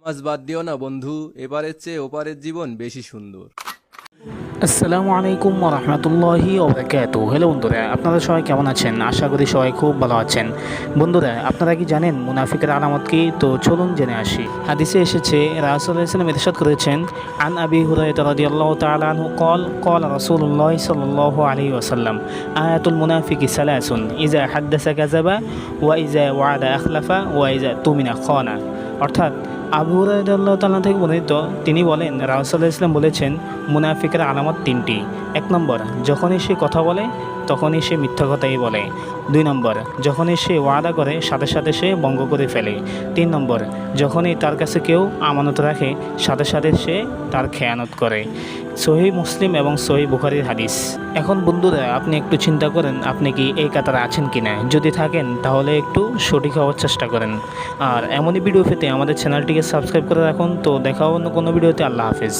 নামাজ বাদ দিও না বন্ধু, এবারের চেয়ে ওপারের জীবন বেশি সুন্দর। আসসালামু আলাইকুম রহমতুল্লাহি ওবরাকাতু। হ্যালো বন্ধুরা, আপনারা সবাই কেমন আছেন? আশা করি সবাই খুব ভালো আছেন। বন্ধুরা, আপনারা কি জানেন মুনাফিকের আলামত কি? তো চলুন জেনে আসি। হাদিসে এসেছে, রাসূলুল্লাহ সাল্লাল্লাহু আলাইহি ওয়াসাল্লাম ইরশাদ করেছেন, আন আবি হুরায়রা রাদিয়াল্লাহু তাআলা আনহু قال রাসূলুল্লাহ সাল্লাল্লাহু আলাইহি ওয়াসাল্লাম, আয়াতুল মুনাফিকি সালাসুন, ইযা হাদ্দাসা কাযাবা ওয়া ইযা ওয়া'আদা আখলাফা ওয়া ইযা তুমিনা খানা। অর্থাৎ আবু হুরায়রা রাদিয়াল্লাহু তাআলা থেকে বর্ণিত, তিনি বলেন, রাসূলুল্লাহ সাল্লাল্লাহু আলাইহি ওয়াসাল্লাম বলেছেন, মুনাফিকের আলামত তিনটি। 1 নম্বর, যখনই সে কথা বলে তখনই সে মিথ্যা কথাই বলে। 2 নম্বর, যখনই সে ওয়াদা করে সাথে সাথে সে ভঙ্গ করে ফেলে। 3 নম্বর, যখনই তার কাছে কেউ আমানত রাখে সাথে সাথে সে তার খেয়ানত করে। সহিহ মুসলিম এবং সহিহ বুখারীর হাদিস। এখন বন্ধুরা, আপনি একটু চিন্তা করেন, আপনি কি এই কাতারে আছেন কিনা? যদি থাকেন তাহলে একটু সঠিক হওয়ার চেষ্টা করেন। আর এমনই ভিডিও পেতে আমাদের চ্যানেলটিকে সাবস্ক্রাইব করে রাখুন। তো দেখা অন্য কোনো ভিডিওতে। আল্লাহ হাফেজ।